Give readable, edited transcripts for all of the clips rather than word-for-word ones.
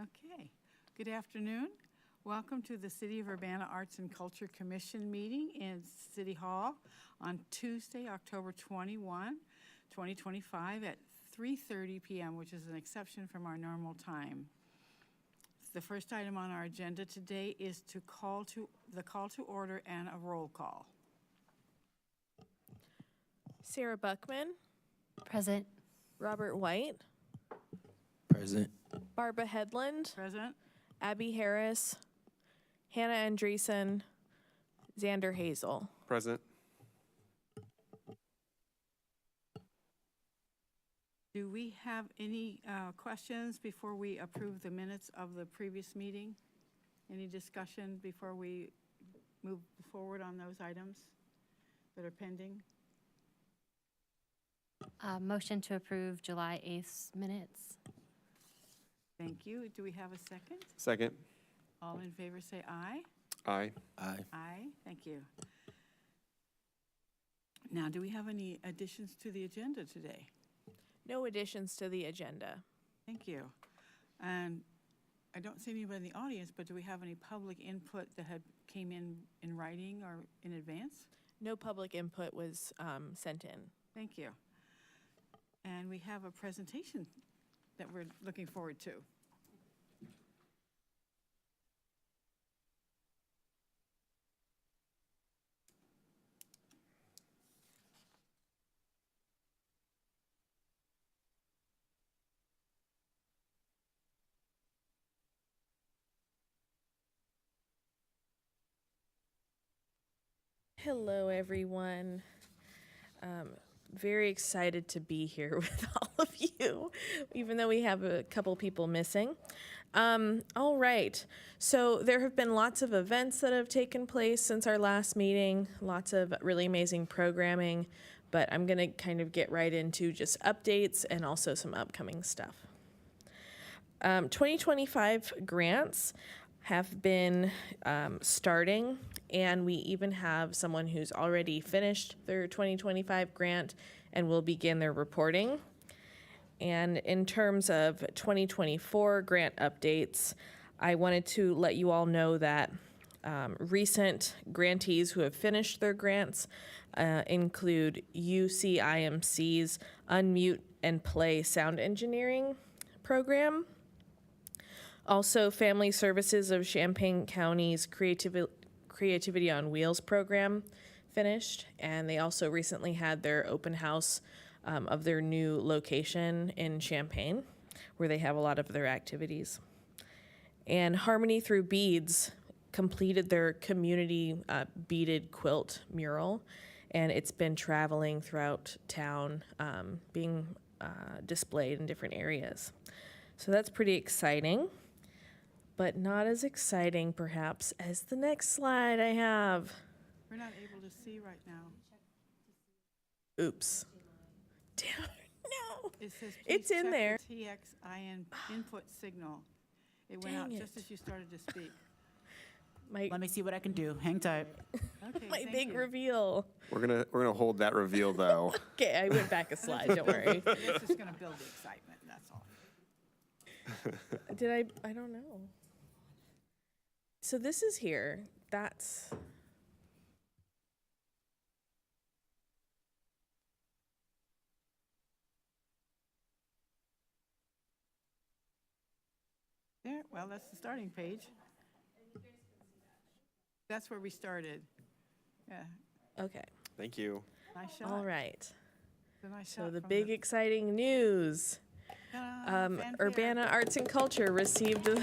Okay, good afternoon. Welcome to the City of Urbana Arts and Culture Commission meeting in City Hall on Tuesday, October 21, 2025 at 3:30 p.m., which is an exception from our normal time. The first item on our agenda today is the call to order and a roll call. Sarah Buckman, Present. Robert White, Present. Barbara Headland, Present? Abby Harris, Hannah Andreessen, Xander Hazel. Present. Do we have any questions before we approve the minutes of the previous meeting? Any discussion before we move forward on those items that are pending? Motion to approve July 8th minutes. Thank you. Do we have a second? Second. All in favor say aye. Aye. Aye. Aye. Thank you. Now, do we have any additions to the agenda today? No additions to the agenda. Thank you. And I don't see anybody in the audience, but do we have any public input that came in writing or in advance? No public input was sent in. Thank you. And we have a presentation that we're looking forward to. Hello, everyone. Very excited to be here with all of you, even though we have a couple people missing. All right, so there have been lots of events that have taken place since our last meeting, lots of really amazing programming, but I'm gonna kind of get right into just updates and also some upcoming stuff. 2025 grants have been starting, and we even have someone who's already finished their 2025 grant and will begin their reporting. And in terms of 2024 grant updates, I wanted to let you all know that recent grantees who have finished their grants include UCIMC's Unmute and Play Sound Engineering program. Also, Family Services of Champaign County's Creativity on Wheels program finished, and they also recently had their open house of their new location in Champaign, where they have a lot of their activities. And Harmony Through Beads completed their community beaded quilt mural, and it's been traveling throughout town, being displayed in different areas. So that's pretty exciting, but not as exciting perhaps as the next slide I have. We're not able to see right now. Oops. Damn, no. It says, It's "Please in check there. the TXIN input signal." It went out Dang just it. as you started to speak. My, Let me see what I can do. Hang tight. Okay, my thank big you. reveal. We're gonna hold that reveal though. Okay, I went back a slide, don't worry. This is gonna build the excitement, that's all. Did I don't know. So this is here. That's There, well, that's the starting page. That's where we started. Yeah, okay. Thank you. nice shot. All right. It's a nice So shot the from big exciting news. fanfare. Urbana Arts and Culture received the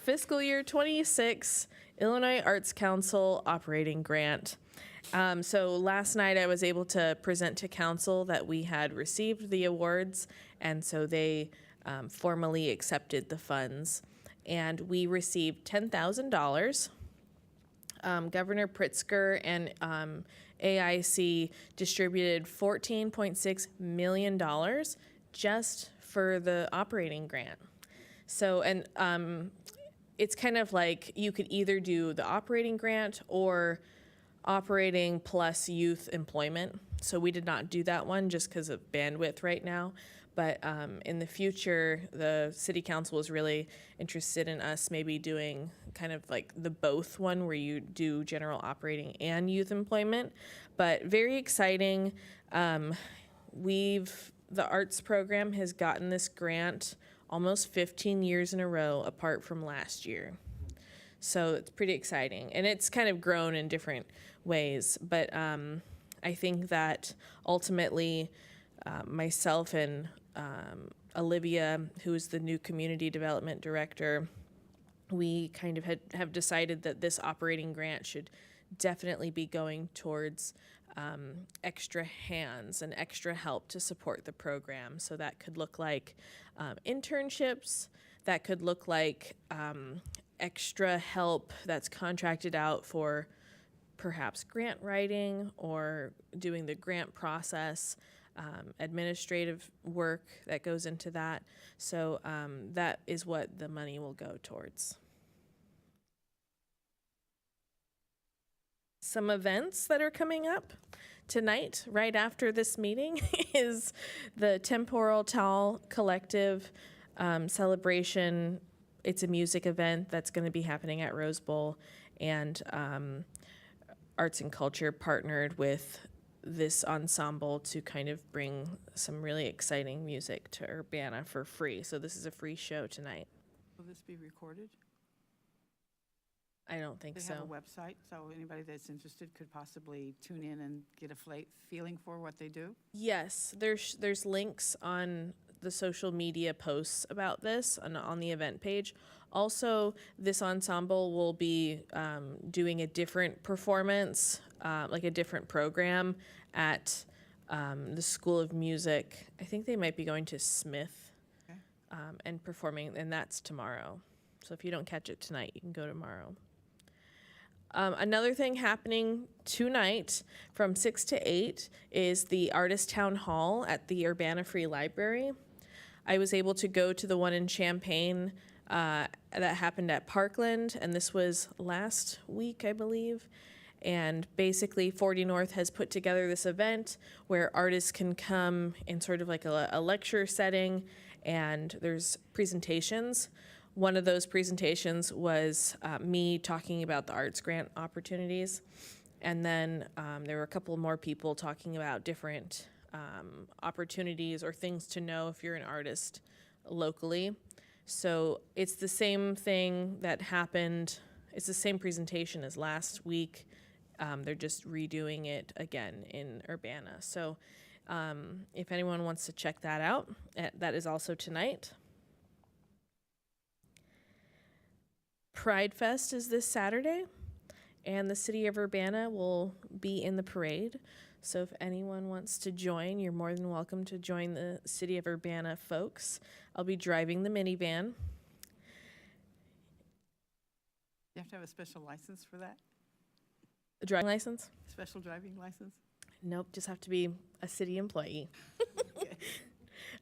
fiscal year 26 Illinois Arts Council operating grant. So last night I was able to present to council that we had received the awards, and so they formally accepted the funds. And we received $10,000. Governor Pritzker and AIC distributed $14.6 million just for the operating grant. So, and it's kind of like you could either do the operating grant or operating plus youth employment. So we did not do that one just because of bandwidth right now. But in the future, the city council is really interested in us maybe doing kind of like the both one where you do general operating and youth employment. But very exciting. The arts program has gotten this grant almost 15 years in a row apart from last year. So it's pretty exciting. And it's kind of grown in different ways. But I think that ultimately myself and Olivia, who is the new community development director, we kind of have decided that this operating grant should definitely be going towards extra hands and extra help to support the program. So that could look like internships, that could look like extra help that's contracted out for perhaps grant writing or doing the grant process, administrative work that goes into that. So that is what the money will go towards. Some events that are coming up tonight, right after this meeting, is the Temporal Tall Collective celebration. It's a music event that's going to be happening at Rose Bowl, and Arts and Culture partnered with this ensemble to kind of bring some really exciting music to Urbana for free. So this is a free show tonight. Will this be recorded? I don't think They so. have a website, so anybody that's interested could possibly tune in and get a feeling for what they do? Yes, there's links on the social media posts about this on the event page. Also, this ensemble will be doing a different performance, like a different program at the School of Music. I think they might be going to Smith Okay. and performing, and that's tomorrow. So if you don't catch it tonight, you can go tomorrow. Another thing happening tonight from 6 to 8 is the Artist Town Hall at the Urbana Free Library. I was able to go to the one in Champaign that happened at Parkland, and this was last week, I believe. And basically, 40 North has put together this event where artists can come in sort of like a lecture setting, and there's presentations. One of those presentations was me talking about the arts grant opportunities. And then there were a couple more people talking about different opportunities or things to know if you're an artist locally. So it's the same thing that happened. It's the same presentation as last week. They're just redoing it again in Urbana. So if anyone wants to check that out, that is also tonight. Pride Fest is this Saturday, and the city of Urbana will be in the parade. So if anyone wants to join, you're more than welcome to join the city of Urbana folks. I'll be driving the minivan. You have to have a special license for that? A driving license? Special driving license? Nope, just have to be a city employee.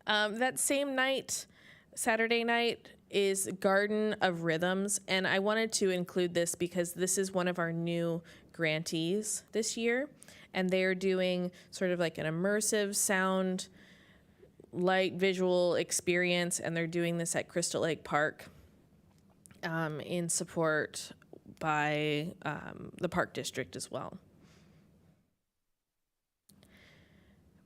That same night, Saturday night, is Garden of Rhythms, and I wanted to include this because this is one of our new grantees this year, and they're doing sort of like an immersive sound, light visual experience, and they're doing this at Crystal Lake Park in support by the Park District as well.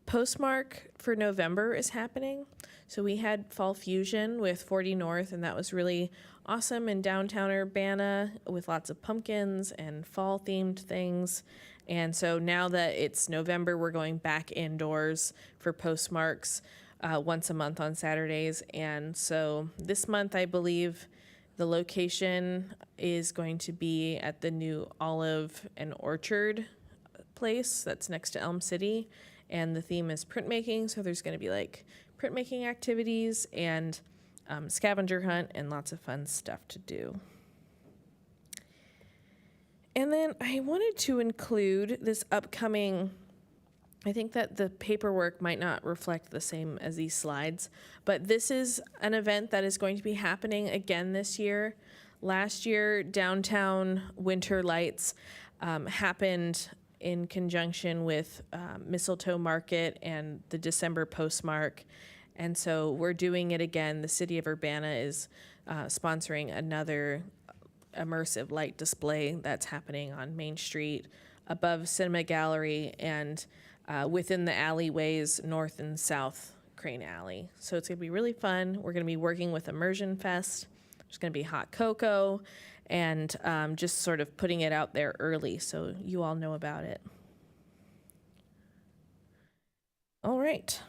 Postmark for November is happening. So we had Fall Fusion with 40 North, and that was really awesome in downtown Urbana with lots of pumpkins and fall-themed things. And so now that it's November, we're going back indoors for Postmarks once a month on Saturdays. And so this month, I believe the location is going to be at the new Olive and Orchard place that's next to Elm City. And the theme is printmaking, so there's going to be like printmaking activities and scavenger hunt and lots of fun stuff to do. And then I wanted to include this upcoming, I think that the paperwork might not reflect the same as these slides, but this is an event that is going to be happening again this year. Last year, Downtown Winter Lights happened in conjunction with Mistletoe Market and the December Postmark. And so we're doing it again. The city of Urbana is sponsoring another immersive light display that's happening on Main Street above Cinema Gallery and within the alleyways north and south Crane Alley. So it's going to be really fun. We're going to be working with Immersion Fest. There's going to be hot cocoa and just sort of putting it out there early so you all know about it. All right.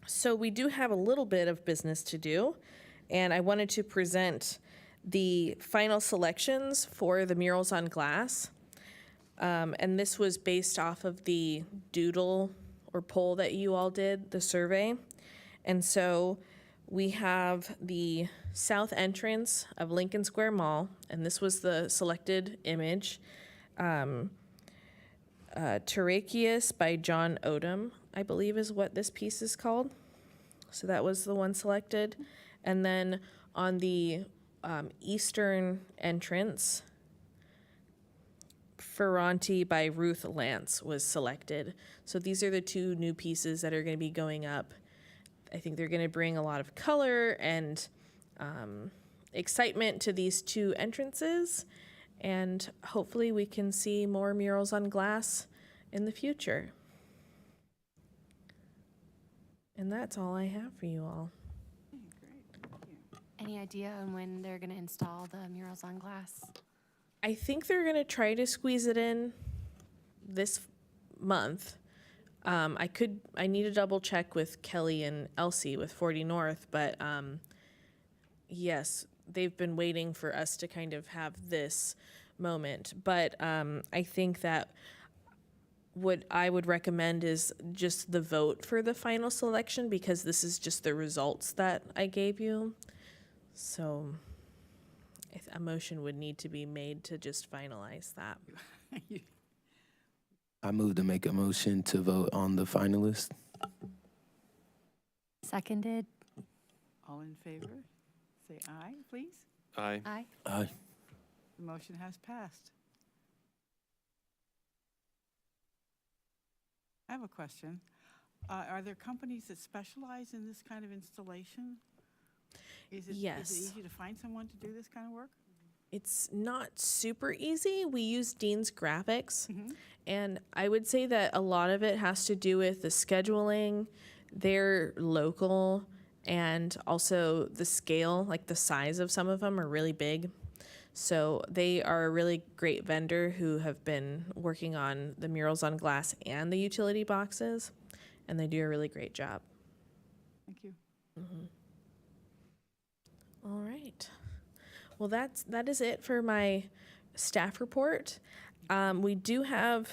So we do have a little bit of business to do, and I wanted to present the final selections for the murals on glass. And this was based off of the doodle or poll that you all did, the survey. And so we have the south entrance of Lincoln Square Mall, and this was the selected image. Terraceous by John Odom, I believe is what this piece is called. So that was the one selected. And then on the eastern entrance, Ferranti by Ruth Lance was selected. So these are the two new pieces that are going to be going up. I think they're going to bring a lot of color and excitement to these two entrances. And hopefully we can see more murals on glass in the future. And that's all I have for you all. Any idea on when they're going to install the murals on glass? I think they're going to try to squeeze it in this month. I need to double check with Kelly and Elsie with 40 North, but yes, they've been waiting for us to kind of have this moment. But I think that what I would recommend is just the vote for the final selection, because this is just the results that I gave you. So a motion would need to be made to just finalize that. I move to make a motion to vote on the finalists. Seconded? All in favor, say aye, please. Aye. Aye. Aye. The motion has passed. I have a question. Are there companies that specialize in this kind of installation? Yes. Is it easy to find someone to do this kind of work? It's not super easy. We use Dean's Graphics, and I would say that a lot of it has to do with the scheduling. They're local, and also the scale, like the size of some of them are really big. So they are a really great vendor who have been working on the murals on glass and the utility boxes, and they do a really great job. Thank you. All right. Well, that is it for my staff report. We do have,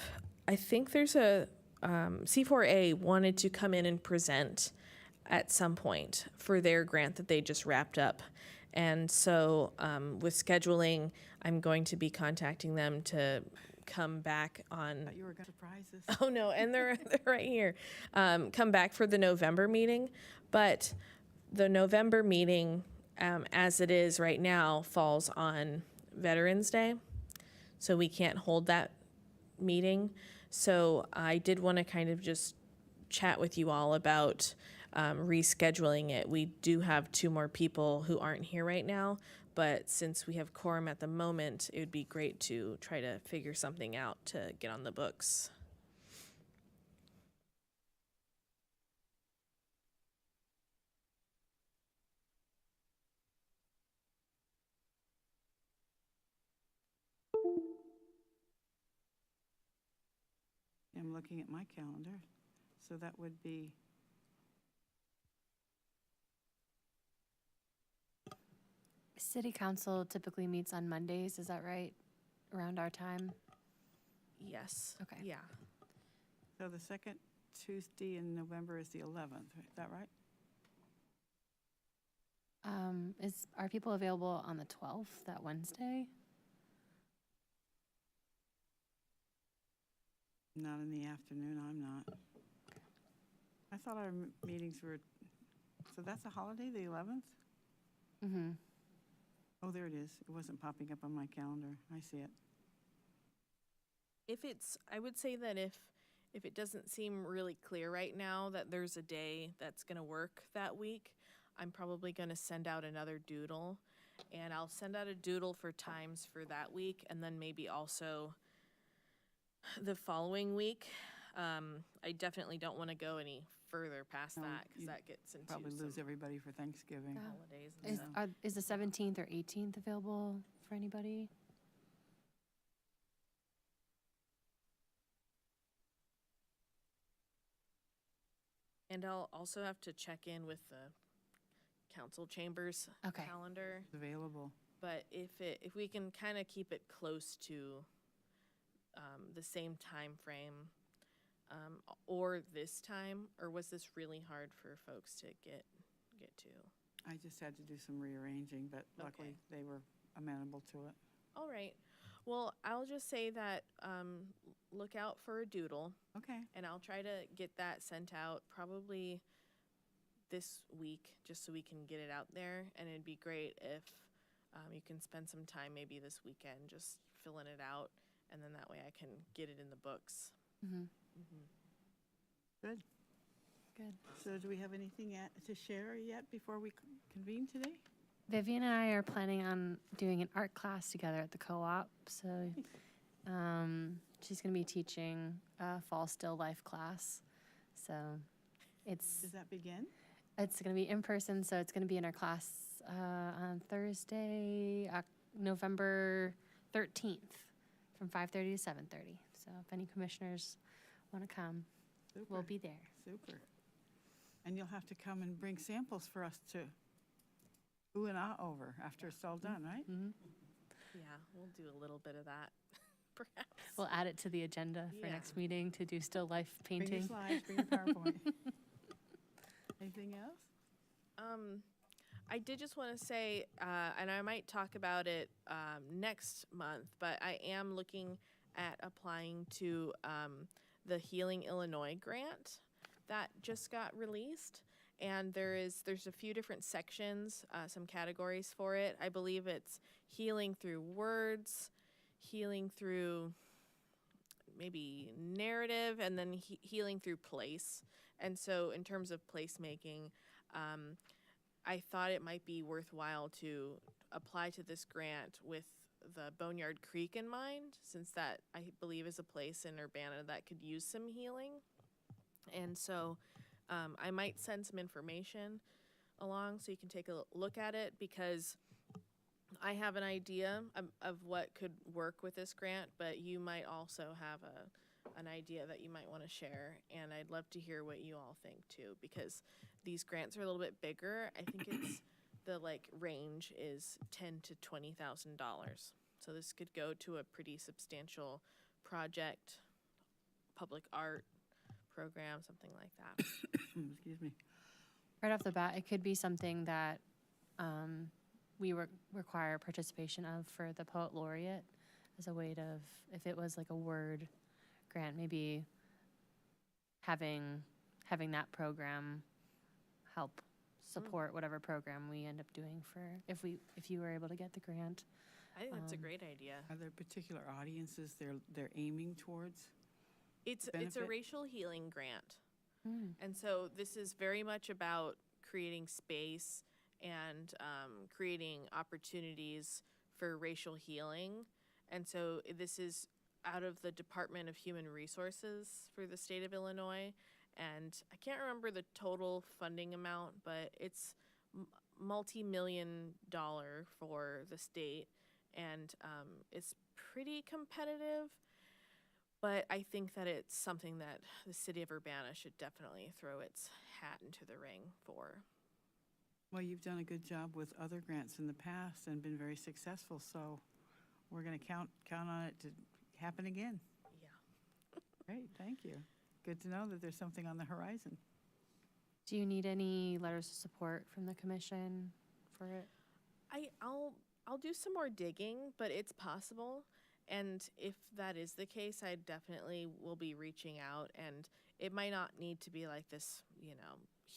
I think there's a C4A wanted to come in and present at some point for their grant that they just wrapped up. And so with scheduling, I'm going to be contacting them to come back on. Thought you were going to surprise us. Oh, no, and they're right here. Come back for the November meeting. But the November meeting, as it is right now, falls on Veterans Day. So we can't hold that meeting. So I did want to kind of just chat with you all about rescheduling it. We do have 2 more people who aren't here right now, but since we have quorum at the moment, it would be great to try to figure something out to get on the books. I'm looking at my calendar, so that would be City Council typically meets on Mondays, is that right? Around our time? Yes. Okay. Yeah. so the second Tuesday in November is the 11th. Is that right? Are people available on the 12th, that Wednesday? Not in the afternoon, I'm not. I thought our meetings were, so that's a holiday, the 11th? Mm-hmm. Oh, there it is. It wasn't popping up on my calendar. I see it. I would say that if if it doesn't seem really clear right now that there's a day that's going to work that week, I'm probably going to send out another doodle. And I'll send out a doodle for times for that week, and then maybe also the following week. I definitely don't want to go any further past No, that because you'd that gets into Probably lose some everybody for Thanksgiving. Yeah. holidays and Is, stuff. is the 17th or 18th available for anybody? And I'll also have to check in with the council chambers Okay. calendar. Available. But if we can kind of keep it close to the same time frame, or this time, or was this really hard for folks to get to? I just had to do some rearranging, but luckily they were amenable to it. All right. Well, I'll just say that look out for a doodle, Okay, and I'll try to get that sent out probably this week, just so we can get it out there. And it'd be great if you can spend some time maybe this weekend just filling it out, and then that way I can get it in the books. Mm-hmm. good. Good. So do we have anything to share yet before we convene today? Vivian and I are planning on doing an art class together at the co-op. So she's going to be teaching a fall still life class. So Does that begin? it's going to be in person. So it's going to be in our class on Thursday, November 13th from 5:30 to 7:30. So if any commissioners want to come, we'll Super, be there. super. And you'll have to come and bring samples for us to ooh and ah over after it's all done, right? Mm-hmm. Yeah, we'll do a little bit of that, perhaps. We'll add it to the agenda for Yeah. next meeting to do still life Bring your painting. slides, bring your PowerPoint. Anything else? I did just want to say, and I might talk about it next month, but I am looking at applying to the Healing Illinois grant that just got released. And there's a few different sections, some categories for it. I believe it's healing through words, healing through maybe narrative, and then healing through place. And so in terms of placemaking, I thought it might be worthwhile to apply to this grant with the Boneyard Creek in mind, since that I believe is a place in Urbana that could use some healing. And so I might send some information along so you can take a look at it, because I have an idea of what could work with this grant, but you might also have an idea that you might want to share, and I'd love to hear what you all think too, because these grants are a little bit bigger. I think it's the range is $10,000 to $20,000. So this could go to a pretty substantial project, public art program, something like that. Excuse me. Right off the bat, it could be something that we require participation of for the poet laureate as a way to, if it was like a word grant, maybe having that program help support whatever program we end up doing for, if you were able to get the grant. I think that's a great idea. Are there particular audiences they're aiming towards? It's a benefit? racial healing grant. Mm. And so this is very much about creating space and creating opportunities for racial healing. And so this is out of the Department of Human Resources for the state of Illinois. And I can't remember the total funding amount, but it's multi-million dollar for the state. And it's pretty competitive. But I think that it's something that the city of Urbana should definitely throw its hat into the ring for. Well, you've done a good job with other grants in the past and been very successful, so we're going to count on it to happen again. Yeah. Great, thank you. Good to know that there's something on the horizon. Do you need any letters of support from the commission for it? I'll do some more digging, but it's possible. And if that is the case, I definitely will be reaching out. And it might not need to be like this,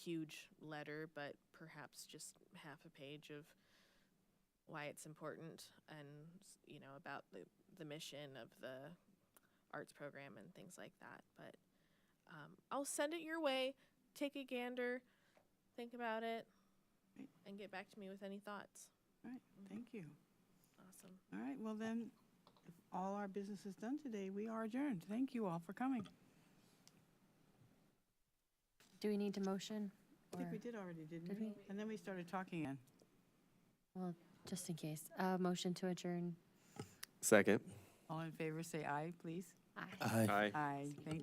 huge letter, but perhaps just half a page of why it's important and, about the mission of the arts program and things like that. But I'll send it your way. Take a gander, think about it, Right. and get back to me with any thoughts. All right, thank you. Awesome. All right, well then, if all our business is done today, we are adjourned. Thank you all for coming. Do we need to motion? I think we Or- did already, didn't Did we? we? And then we started talking again. Well, just in case. Motion to adjourn. Second. All in favor, say aye, please. Aye. Aye. Aye. Aye, thank